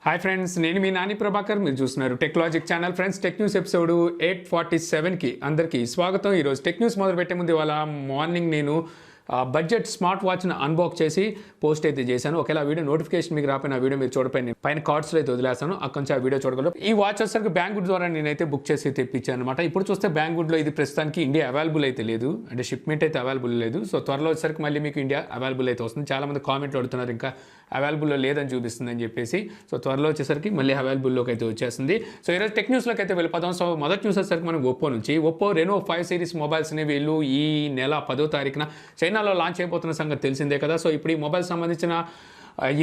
Hi friends, నేను మీ నాని ప్రభాకర్. మీరు చూస్తున్నారు Techlogic channel. Friends, tech news episode 847కి అందరికీ స్వాగతం. ఈరోజు టెక్ న్యూస్ మొదలు పెట్టే ముందు ఇవాళ మార్నింగ్ నేను బడ్జెట్ స్మార్ట్ వాచ్ని అన్బాక్స్ చేసి పోస్ట్ అయితే చేశాను. ఒకవేళ వీడియో నోటిఫికేషన్ మీకు రాపోయిన వీడియో మీరు చూడపోయి పైన కార్డ్స్లో అయితే వదిలేస్తాను, అక్కడి నుంచి ఆ వీడియో చూడగలరు. ఈ వాచ్ వచ్చేసరికి బ్యాంగ్వుడ్ ద్వారా నేనైతే బుక్ చేసి తెప్పించాను అనమాట. ఇప్పుడు చూస్తే బ్యాంగ్వుడ్లో ఇది ప్రస్తుతానికి ఇండియా అవైలబుల్ అయితే లేదు, అంటే షిప్మెంట్ అయితే అవైలబుల్ లేదు. సో త్వరలో వచ్చేసరికి మళ్ళీ మీకు ఇండియా అవైలబుల్ అయితే వస్తుంది. చాలామంది కామెంట్లు అడుగుతున్నారు ఇంకా అవైలబుల్లో లేదని చూపిస్తుంది అని చెప్పేసి. సో త్వరలో వచ్చేసరికి మళ్ళీ అవైలబుల్లోకి అయితే వచ్చేస్తుంది. సో ఈరోజు టెక్ న్యూస్లోకి అయితే వెళ్ళిపోతాం. సో మొదటి న్యూస్ వచ్చేసరికి మనం ఒప్పో రెనో 5 సిరీస్ మొబైల్స్ని వీళ్ళు ఈ నెల 10వ తారీఖున చైనాలో లాంచ్ అయిపోతున్న సంగతి తెలిసిందే కదా. సో ఇప్పుడు ఈ మొబైల్ సంబంధించిన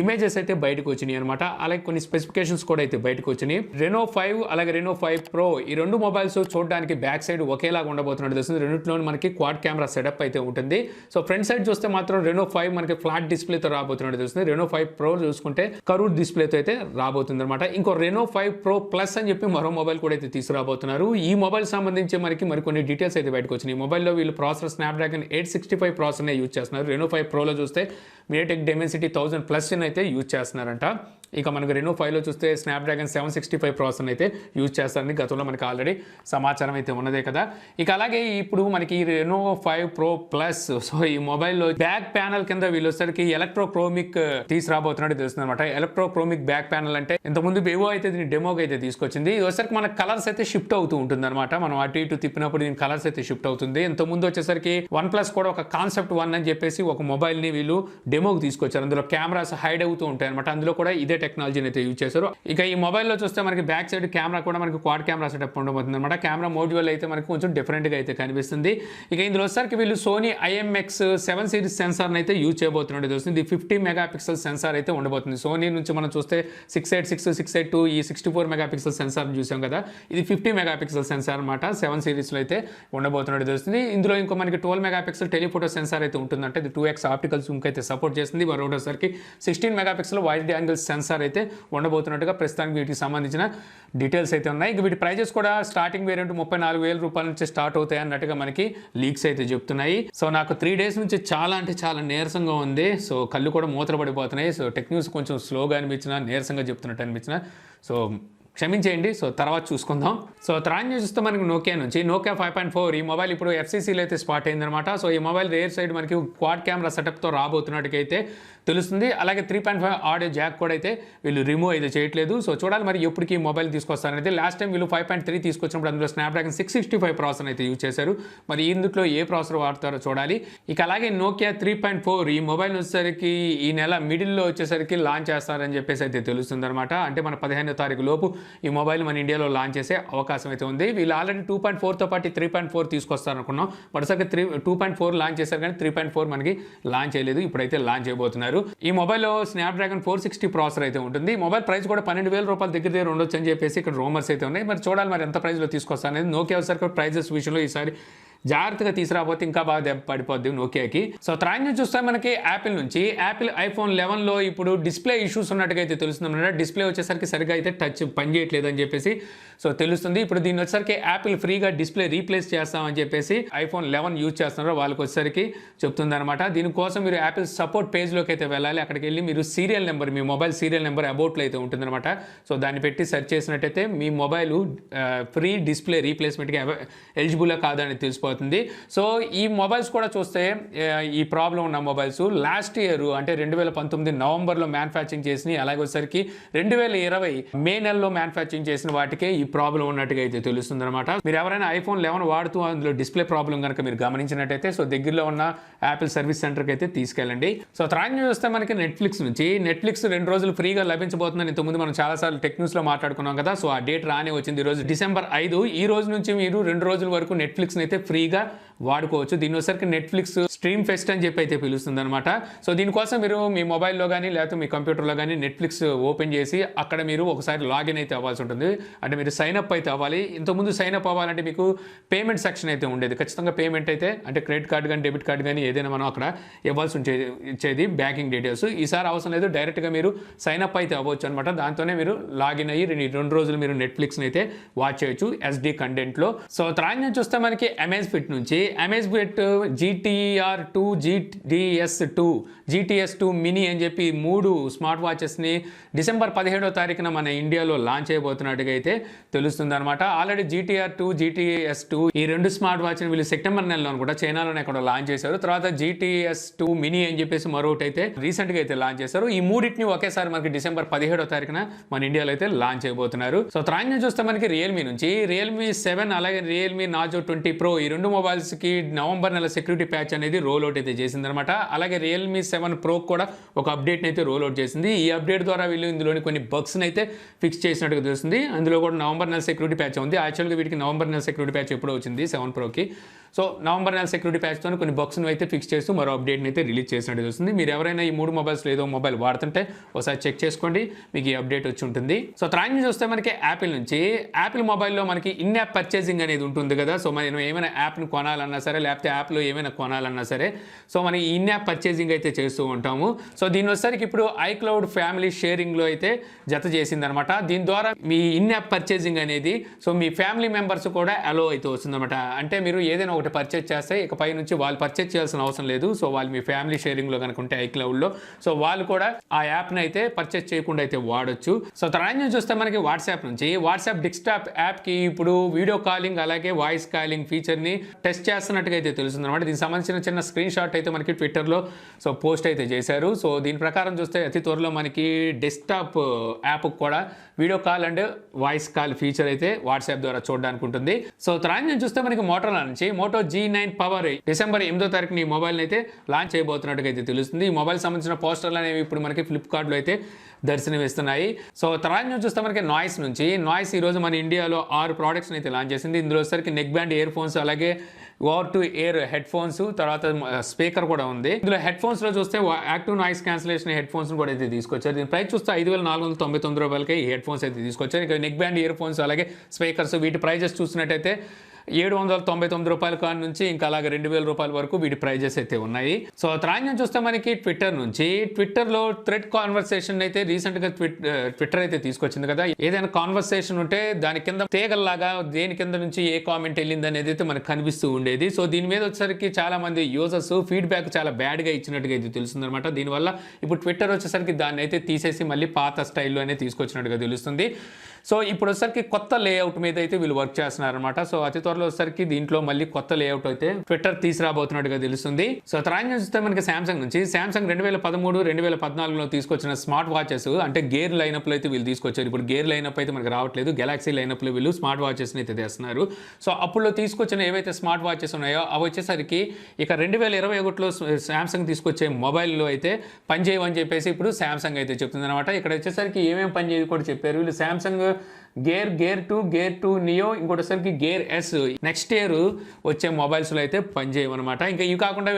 ఇమేజెస్ అయితే బయటకు వచ్చినాయి అనమాట. అలాగే కొన్ని స్పెసిఫికేషన్స్ కూడా అయితే బయటకు వచ్చినాయి. రెనో 5 అలాగే రెనో 5 ప్రో ఈ రెండు మొబైల్స్ చూడడానికి బ్యాక్ సైడ్ ఒకేలాగా ఉండబోతున్నట్టు తెలుస్తుంది. రెండింటిలోనూ మనకి క్వాడ్ కెమెరా సెటప్ అయితే ఉంటుంది. సో ఫ్రంట్ సైడ్ చూస్తే మాత్రం రెనో 5 మనకి ఫ్లాట్ డిస్ప్లేతో రాబోతున్నట్టు తెలుస్తుంది. రెనో 5 ప్రో చూసుకుంటే కర్వ్డ్ డిస్ప్లేతో అయితే రాబోతుంది అనమాట. ఇంకో రెనో 5 ప్రో ప్లస్ అని చెప్పి మరో మొబైల్ కూడా అయితే తీసుకురాబోతున్నారు. ఈ మొబైల్ సంబంధించి మనకి మరికొన్ని డీటెయిల్స్ అయితే బయటకు వచ్చినాయి. ఈ మొబైల్లో వీళ్ళు ప్రాసెసర్ స్నాప్డ్రాగన్ 865 ప్రాసెసర్నే యూజ్ చేస్తున్నారు. రెనో 5 ప్రోలో చూస్తే మీడియాటెక్ డెమెన్సిటీ 1000+ అయితే యూజ్ చేస్తున్నారంట. ఇక మనకు రెనో 5లో చూస్తే స్నాప్డ్రాగన్ 765 ప్రాసెసర్ అయితే యూజ్ చేస్తారని గతంలో మనకి ఆల్రెడీ సమాచారం అయితే ఉన్నదే కదా. ఇక అలాగే ఇప్పుడు మనకి రెనో 5 ప్రో ప్లస్, సో ఈ మొబైల్లో బ్యాక్ ప్యానల్ కింద వీళ్ళొసరికి ఎలక్ట్రోక్రోమిక్ తీసుకురాబోతున్నట్టు తెలుస్తుంది అనమాట. ఎలక్ట్రోక్రోమిక్ బ్యాక్ ప్యానల్ అంటే ఇంతకుముందు వివో అయితే దీన్ని డెమోకి అయితే తీసుకొచ్చింది. ఇది వచ్చరికి మన కలర్స్ అయితే షిఫ్ట్ అవుతూ ఉంటుంది అనమాట. మనం అటు ఇటు తిప్పినప్పుడు దీని కలర్స్ అయితే షిఫ్ట్ అవుతుంది. ఇంతకుముందు వచ్చేసరికి OnePlus కూడా ఒక కాన్సెప్ట్ 1 అని చెప్పేసి ఒక మొబైల్ని వీళ్ళు డెమోకి తీసుకొచ్చారు. అందులో కెమెరాస్ హైడ్ అవుతూ ఉంటాయి అనమాట. అందులో కూడా ఇదే టెక్నాలజీని అయితే యూజ్ చేశారు. ఇక ఈ మొబైల్లో చూస్తే మనకి బ్యాక్ సైడ్ కెమెరా కూడా మనకి క్వాడ్ కెమెరా సెటప్ ఉండబోతుంది అనమాట. కెమెరా మోడ్యూల్ అయితే మనకి కొంచెం డిఫరెంట్గా అయితే కనిపిస్తుంది. ఇక ఇందులో వచ్చేసరికి వీళ్ళు సోనీ IMX7 సిరీస్ సెన్సార్ని అయితే యూజ్ చేయబోతున్నట్టు తెలుస్తుంది. ఇది 50 మెగాపిక్సెల్ సెన్సార్ అయితే ఉండబోతుంది. సోనీ నుంచి మనం చూస్తే 686, 682 ఈ 64 మెగాపిక్సెల్ సెన్సార్ చూసాం కదా. ఇది 50 మెగాపిక్సెల్ సెన్సార్ అనమాట. 7 సిరీస్లో అయితే ఉండబోతున్నట్టు తెలుస్తుంది. ఇందులో ఇంకో మనకి 12 మెగాపిక్సెల్ టెలిఫోటో సెన్సార్ అయితే ఉంటుందంటే ఇది 2x ఆప్టికల్ జూమ్ అయితే సపోర్ట్ చేస్తుంది. మరొకసారికి 16 మెగాపిక్సెల్ వైడ్ యాంగిల్ సెన్సార్ అయితే ఉండబోతున్నట్టుగా ప్రస్తుతానికి వీటికి సంబంధించిన డీటెయిల్స్ అయితే ఉన్నాయి. ఇక వీటి ప్రైజెస్ కూడా స్టార్టింగ్ వేరియంట్ 34,000 రూపాయల నుంచి స్టార్ట్ అవుతాయి అన్నట్టుగా మనకి లీక్స్ అయితే చెప్తున్నాయి. సో నాకు 3 డేస్ నుంచి చాలా అంటే చాలా నీరసంగా ఉంది. సో కళ్ళు కూడా మూతలు పడిపోతున్నాయి. సో టెక్ న్యూస్ కొంచెం స్లోగా అనిపించినా, నీరసంగా చెప్తున్నట్టు అనిపించిన, సో క్షమించేయండి. సో తర్వాత చూసుకుందాం. సో తర్వాత చూస్తే మనకి నోకియా నుంచి నోకియా 5.4 ఈ మొబైల్ ఇప్పుడు FCCలో అయితే స్పాట్ అయిందనమాట. సో ఈ మొబైల్ రేర్ సైడ్ మనకి క్వాడ్ కెమెరా సెటప్తో రాబోతున్నట్టుకైతే తెలుస్తుంది. అలాగే 3.5 ఆడియో జాక్ కూడా అయితే వీళ్ళు రిమూవ్ అయితే చేయట్లేదు. సో చూడాలి మరి ఎప్పటికీ ఈ మొబైల్ తీసుకొస్తారనేది. లాస్ట్ టైం వీళ్ళు 5.3 తీసుకొచ్చినప్పుడు అందులో స్నాప్డ్రాగన్ 665 ప్రాసెసర్ అయితే యూజ్ చేశారు. మరి ఇందులో ఏ ప్రాసెసర్ వాడతారో చూడాలి. ఇక అలాగే నోకియా 3.4 ఈ మొబైల్ వచ్చేసరికి ఈ నెల మిడిల్లో వచ్చేసరికి లాంచ్ చేస్తారని చెప్పేసి అయితే తెలుస్తుంది అనమాట. అంటే మన 15వ తారీఖు లోపు ఈ మొబైల్ మన ఇండియాలో లాంచ్ చేసే అవకాశం అయితే ఉంది. వీళ్ళు ఆల్రెడీ 2.4తో పాటు 3.4 తీసుకొస్తారనుకున్నాం. మరోసారి 2.4 లాంచ్ చేశారు కానీ 3.4 మనకి లాంచ్ చేయలేదు. ఇప్పుడైతే లాంచ్ చేయబోతున్నారు. ఈ మొబైల్లో స్నాప్డ్రాగన్ 460 ప్రాసెసర్ అయితే ఉంటుంది. మొబైల్ ప్రైస్ కూడా 12,000 రూపాయల దగ్గర ఉండొచ్చు అని చెప్పేసి ఇక్కడ రూమర్స్ అయితే ఉన్నాయి. మరి చూడాలి మరి ఎంత ప్రైస్లో తీసుకొస్తారు అనేది. నోకియా వచ్చేసరికి ప్రైజెస్ విషయంలో ఈసారి జాగ్రత్తగా తీసుకురాకపోతే ఇంకా బాగా దెబ్బ పడిపోద్ది నోకియాకి. సో తర్వాత చూస్తే మనకి యాపిల్ నుంచి iPhone 11లో ఇప్పుడు డిస్ప్లే ఇష్యూస్ ఉన్నట్టుగా అయితే తెలుస్తుంది. డిస్ప్లే వచ్చేసరికి సరిగా అయితే టచ్ పనిచేయట్లేదు అని చెప్పేసి సో తెలుస్తుంది. ఇప్పుడు దీన్ని వచ్చేసరికి యాపిల్ ఫ్రీగా డిస్ప్లే రీప్లేస్ చేస్తామని చెప్పేసి iPhone 11 యూజ్ చేస్తున్నారో వాళ్ళకి వచ్చేసరికి చెప్తుంది అనమాట. దీనికోసం మీరు యాపిల్ సపోర్ట్ పేజ్లోకి అయితే వెళ్ళాలి. అక్కడికి వెళ్ళి మీరు సీరియల్ నెంబర్, మీ మొబైల్ సీరియల్ నెంబర్ అబౌట్లో అయితే ఉంటుందన్నమాట. సో దాన్ని పెట్టి సెర్చ్ చేసినట్టయితే మీ మొబైల్ ఫ్రీ డిస్ప్లే రీప్లేస్మెంట్కి ఎలిజిబుల్ కాదని తెలిసిపోతుంది. సో ఈ మొబైల్స్ కూడా చూస్తే ఈ ప్రాబ్లం ఉన్న మొబైల్స్ లాస్ట్ ఇయర్ అంటే 2019 నవంబర్లో మ్యానుఫ్యాక్చరింగ్ చేసి అలాగే వచ్చేసరికి 2020 మే నెలలో మ్యానుఫ్యాక్చరింగ్ చేసిన వాటికే ఈ ప్రాబ్లం ఉన్నట్టుగా అయితే తెలుస్తుంది అనమాట. మీరు ఎవరైనా iPhone 11 వాడుతూ అందులో డిస్ప్లే ప్రాబ్లం కనుక మీరు గమనించినట్టయితే సో దగ్గరలో ఉన్న యాపిల్ సర్వీస్ సెంటర్కి అయితే తీసుకెళ్ళండి. సో తర్వాత చూస్తే మనకి నెట్ఫ్లిక్స్ నుంచి 2 రోజులు ఫ్రీగా లభించబోతుందని ఇంతకుముందు మనం చాలాసార్లు టెక్ న్యూస్లో మాట్లాడుకున్నాం కదా. సో ఆ డేట్ రానే వచ్చింది. ఈ రోజు డిసెంబర్ 5. ఈ రోజు నుంచి మీరు 2 రోజుల వరకు నెట్ఫ్లిక్స్ని అయితే ఫ్రీగా వాడుకోవచ్చు. దీని వచ్చరికి నెట్ఫ్లిక్స్ స్ట్రీమ్ ఫెస్ట్ అని చెప్పి అయితే పిలుస్తుంది అనమాట. సో దీనికోసం మీరు మీ మొబైల్లో కానీ లేకపోతే మీ కంప్యూటర్లో కానీ నెట్ఫ్లిక్స్ ఓపెన్ చేసి అక్కడ మీరు ఒకసారి లాగిన్ అయితే అవ్వాల్సి ఉంటుంది. అంటే మీరు సైన్ అప్ అయితే అవ్వాలి. ఇంతకుముందు సైన్ అప్ అవ్వాలంటే మీకు పేమెంట్ సెక్షన్ అయితే ఉండేది. ఖచ్చితంగా పేమెంట్ అయితే అంటే క్రెడిట్ కార్డు కానీ డెబిట్ కార్డు కానీ ఏదైనా మనం అక్కడ ఇవ్వాల్సి ఇచ్చేది బ్యాంకింగ్ డీటెయిల్స్. ఈసారి అవసరం లేదు, డైరెక్ట్గా మీరు సైన్ అప్ అయితే అవ్వచ్చు అనమాట. దాంతోనే మీరు లాగిన్ అయ్యి 2 రోజులు మీరు నెట్ఫ్లిక్స్ని అయితే వాచ్ చేయొచ్చు SD కంటెంట్లో. సో తర్వాత చూస్తే మనకి అమెజ్ ఫిట్ నుంచి అమెజ్బెట్ GTR2 GTS2 మినీ అని చెప్పి 3 స్మార్ట్ వాచెస్ని డిసెంబర్ 17వ తారీఖున మన ఇండియాలో లాంచ్ చేయబోతున్నట్టుగా అయితే తెలుస్తుంది అనమాట. ఆల్రెడీ GTR2 GTS2 ఈ 2 స్మార్ట్ వాచ్ని వీళ్ళు సెప్టెంబర్ నెలలో కూడా చైనాలోనే అక్కడ లాంచ్ చేశారు. తర్వాత GTS2 మినీ అని చెప్పేసి మరొకటి అయితే రీసెంట్గా అయితే లాంచ్ చేశారు. ఈ మూడింటిని ఒకేసారి మనకి డిసెంబర్ 17వ తారీఖున మన ఇండియాలో అయితే లాంచ్ చేయబోతున్నారు. సో త్రాన్యం చూస్తే మనకి రియల్మీ నుంచి రియల్మీ 7 అలాగే రియల్మీ నార్జో 20 Pro ఈ 2 మొబైల్స్కి నవంబర్ నెల సెక్యూరిటీ ప్యాచ్ అనేది రోల్ అవుట్ అయితే చేసిందనమాట. అలాగే రియల్మీ 7 Pro కూడా ఒక అప్డేట్ని అయితే రోల్ అవుట్ చేసింది. ఈ అప్డేట్ ద్వారా వీళ్ళు ఇందులోని కొన్ని బగ్స్ని అయితే ఫిక్స్ చేసినట్టుగా తెలుస్తుంది. అందులో కూడా నవంబర్ నెల సెక్యూరిటీ ప్యాచ్ ఉంది. యాక్చువల్గా వీటికి నవంబర్ నెల సెక్యూరిటీ ప్యాచ్ ఎప్పుడో వచ్చింది 7 Proకి. సో నవంబర్ నెల సెక్యూరిటీ ప్యాచ్తో కొన్ని బగ్స్ని అయితే ఫిక్స్ చేస్తూ మరో అప్డేట్ని అయితే రిలీజ్ చేసినట్టు తెలుస్తుంది. మీరు ఎవరైనా ఈ 3 మొబైల్స్లో ఏదో మొబైల్ వాడుతుంటే ఒకసారి చెక్ చేసుకోండి, మీకు ఈ అప్డేట్ వచ్చి ఉంటుంది. సో త్రాన్యం చూస్తే మనకి యాపిల్ నుంచి యాపిల్ మొబైల్లో మనకి ఇన్ యాప్ పర్చేసింగ్ అనేది ఉంటుంది కదా. సో మనం ఏమైనా యాప్ని కొనాలన్నా సరే లేకపోతే యాప్లో ఏమైనా కొనాలన్నా సరే సో మనం ఇన్ యాప్ పర్చేసింగ్ అయితే చేస్తూ ఉంటాము. సో దీని వచ్చేసరికి ఇప్పుడు iCloud ఫ్యామిలీ షేరింగ్లో అయితే జత చేసిందనమాట. దీని ద్వారా మీ ఇన్ యాప్ పర్చేసింగ్ అనేది సో మీ ఫ్యామిలీ మెంబర్స్ కూడా అలో అయితే వస్తుందన్నమాట. అంటే మీరు ఏదైనా ఒకటి పర్చేజ్ చేస్తే ఇకపై నుంచి వాళ్ళు పర్చేజ్ చేయాల్సిన అవసరం లేదు. సో వాళ్ళు మీ ఫ్యామిలీ షేరింగ్లో కనుక ఉంటే iCloudలో సో వాళ్ళు కూడా ఆ యాప్ని అయితే పర్చేజ్ చేయకుండా అయితే వాడొచ్చు. సో త్రాన్యం చూస్తే మనకి వాట్సాప్ నుంచి వాట్సాప్ డెస్క్టాప్ యాప్కి ఇప్పుడు వీడియో కాలింగ్ అలాగే వాయిస్ కాలింగ్ ఫీచర్ని టెస్ట్ చేస్తున్నట్టుగా అయితే తెలుస్తుంది అనమాట. దీనికి సంబంధించిన చిన్న స్క్రీన్ షాట్ అయితే మనకి ట్విట్టర్లో సో పోస్ట్ అయితే చేశారు. సో దీని ప్రకారం చూస్తే అతి త్వరలో మనకి డెస్క్టాప్ యాప్ కూడా video call and voice call feature అయితే వాట్సాప్ ద్వారా చూడడానికి ఉంటుంది. సో త్రాన్యం చూస్తే మనకి మోటోరోలా నుంచి మోటో G9 పవర్ డిసెంబర్ 8వ తారీఖున ఈ మొబైల్ని అయితే లాంచ్ చేయబోతున్నట్టుగా అయితే తెలుస్తుంది. ఈ మొబైల్ సంబంధించిన పోస్టర్లు అనేవి ఇప్పుడు మనకి ఫ్లిప్కార్ట్లో అయితే దర్శనమిస్తున్నాయి. సో త్రాన్యం చూస్తే మనకి నాయిస్ నుంచి నాయిస్ ఈరోజు మన ఇండియాలో 6 ప్రోడక్ట్స్ని అయితే లాంచ్ చేసింది. ఇందులో వచ్చేసరికి నెక్ బ్యాండ్ ఇయర్ ఫోన్స్ అలాగే over to air head phones తర్వాత స్పీకర్ కూడా ఉంది. ఇందులో హెడ్ ఫోన్స్లో చూస్తే active noise cancellation head phones కూడా అయితే తీసుకొచ్చారు. దీని ప్రైస్ చూస్తే 5,499 రూపాయలకి ఈ హెడ్ ఫోన్స్ అయితే తీసుకొచ్చారు. ఇక నెక్ బ్యాండ్ ఇయర్ ఫోన్స్ అలాగే స్పీకర్స్ వీటి ప్రైజెస్ చూసినట్టయితే 799 రూపాయల కాడ నుంచి ఇంకా అలాగే 2,000 రూపాయల వరకు వీటి ప్రైజెస్ అయితే ఉన్నాయి. సో త్రాన్యం చూస్తే మనకి ట్విట్టర్ నుంచి ట్విట్టర్లో థ్రెడ్ కాన్వర్సేషన్ అయితే రీసెంట్గా ట్విట్టర్ అయితే తీసుకొచ్చింది కదా. ఏదైనా కాన్వర్సేషన్ ఉంటే దాని కింద తీగల్లాగా దేని కింద నుంచి ఏ కామెంట్ వెళ్ళింది అనేది అయితే మనకు కనిపిస్తూ ఉండేది. సో దీని మీద వచ్చేసరికి చాలా మంది యూజర్స్ ఫీడ్బ్యాక్ చాలా బ్యాడ్గా ఇచ్చినట్టుగా అయితే తెలుస్తుంది అనమాట. దీనివల్ల ఇప్పుడు ట్విట్టర్ వచ్చేసరికి దాన్ని అయితే తీసేసి మళ్ళీ పాత స్టైల్లోనే తీసుకొచ్చినట్టుగా తెలుస్తుంది. సో ఇప్పుడు వచ్చేసరికి కొత్త లేఅవుట్ మీద అయితే వీళ్ళు వర్క్ చేస్తున్నారనమాట. సో అతి త్వరలో వచ్చేసరికి దీంట్లో మళ్ళీ కొత్త లేఅవుట్ అయితే ట్విట్టర్ తీసుకురాబోతున్నట్టుగా తెలుస్తుంది. సో త్రాన్యం చూస్తే మనకి సామ్సంగ్ నుంచి సామ్సంగ్ 2013, 2014లో తీసుకొచ్చిన స్మార్ట్ వాచెస్ అంటే గేర్ లైనప్లో అయితే వీళ్ళు తీసుకొచ్చారు. ఇప్పుడు గేర్ లైనప్ అయితే మనకి రావట్లేదు, గెలాక్సీ లైనప్లో వీళ్ళు స్మార్ట్ వాచెస్ని అయితే తెస్తున్నారు. సో అప్పుడు తీసుకొచ్చిన ఏవైతే స్మార్ట్ వాచెస్ ఉన్నాయో అవి వచ్చేసరికి ఇక 2021లో సామ్సంగ్ తీసుకొచ్చే మొబైల్లో అయితే పనిచేయమని చెప్పేసి ఇప్పుడు సామ్సంగ్ అయితే చెప్తుంది అనమాట. ఇక్కడ వచ్చేసరికి ఏమేమి పనిచేయదు కూడా చెప్పారు వీళ్ళు. సామ్సంగ్ గేర్ 2 నియో ఇంకోటిసరికి గేర్ S నెక్స్ట్ ఇయర్ వచ్చే మొబైల్స్లో అయితే పనిచేయమన్నమాట. ఇంకా ఇవి కాకుండా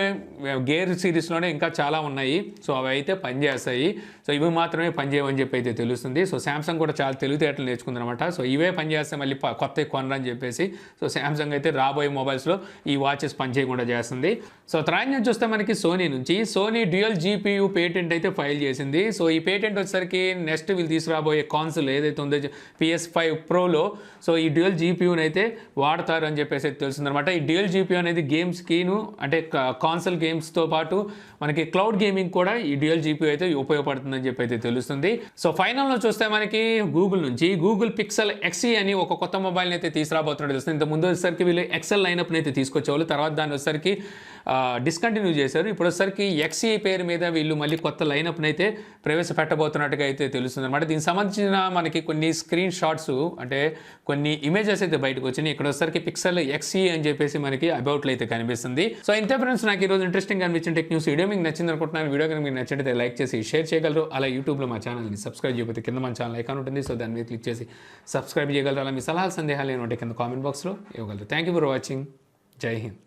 గేర్ సిరీస్లోనే ఇంకా చాలా ఉన్నాయి. సో అవి అయితే పనిచేస్తాయి. సో ఇవి మాత్రమే పనిచేయమని చెప్పి అయితే తెలుస్తుంది. సో సామ్సంగ్ కూడా చాలా తెలివితేటలు నేర్చుకుందనమాట. సో ఇవే పనిచేస్తే మళ్ళీ కొత్త కొనరని చెప్పేసి సో సామ్సంగ్ అయితే రాబోయే మొబైల్స్లో ఈ వాచెస్ పనిచేయకుండా చేస్తుంది. సో త్రాన్యం చూస్తే మనకి సోనీ నుంచి సోనీ డ్యూయల్ GPU పేటెంట్ అయితే ఫైల్ చేసింది. సో ఈ పేటెంట్ వచ్చేసరికి నెక్స్ట్ వీళ్ళు తీసుకురాబోయే కాన్సోల్ ఏదైతే ఉందో PS5 Proలో సో ఈ డ్యూయల్ GPUని అయితే వాడతారు అని చెప్పేసి తెలుస్తుంది అనమాట. ఈ డ్యూయల్ GPU అనేది గేమ్స్కిను అంటే కాన్సోల్ గేమ్స్తో పాటు మనకి క్లౌడ్ గేమింగ్ కూడా ఈ డ్యూయల్ GPU అయితే ఉపయోగపడుతుందని చెప్పి అయితే తెలుస్తుంది. సో ఫైనల్లో చూస్తే మనకి గూగుల్ నుంచి గూగుల్ పిక్సెల్ XE అని ఒక కొత్త మొబైల్ని అయితే తీసుకురాబోతున్నట్టు తెలుస్తుంది. ఇంత ముందు వచ్చేసరికి వీళ్ళు ఎక్సెల్ లైనప్ని అయితే తీసుకొచ్చేవాళ్ళు, తర్వాత దాన్ని వచ్చేసరికి డిస్కంటిన్యూ చేశారు. ఇప్పుడు వచ్చేసరికి XE పేరు మీద వీళ్ళు మళ్ళీ కొత్త లైనప్ని అయితే ప్రవేశపెట్టబోతున్నట్టుగా అయితే తెలుస్తుంది అనమాట. దీనికి సంబంధించిన మనకి కొన్ని స్క్రీన్ షాట్స్ అంటే కొన్ని ఇమేజెస్ అయితే బయటకు వచ్చినాయి. ఇక్కడ వచ్చేసరికి పిక్సెల్ XE అని చెప్పేసి మనకి అబౌట్లో అయితే కనిపిస్తుంది. సో ఇంతే ఫ్రెండ్స్, నాకు ఈరోజు ఇంట్రెస్టింగ్ అనిపించిన టెక్ న్యూస్ వీడియో మీకు నచ్చింది అనుకుంటున్నాను. వీడియో కనుక మీకు నచ్చితే లైక్ చేసి షేర్ చేయగలరు. అలా యూట్యూబ్లో మా ఛానల్ని సబ్స్క్రైబ్ చేయకపోతే కింద మన ఛానల్ ఐకాన్ ఉంటుంది. సో దాని మీద క్లిక్ చేసి సబ్స్క్రైబ్ చేయగలరు. అలా మీ సలహాలు సందేహాలు ఏమంటే కింద కామెంట్ బాక్స్లో ఇవ్వగలరు. Thank you for watching. జై హింద్.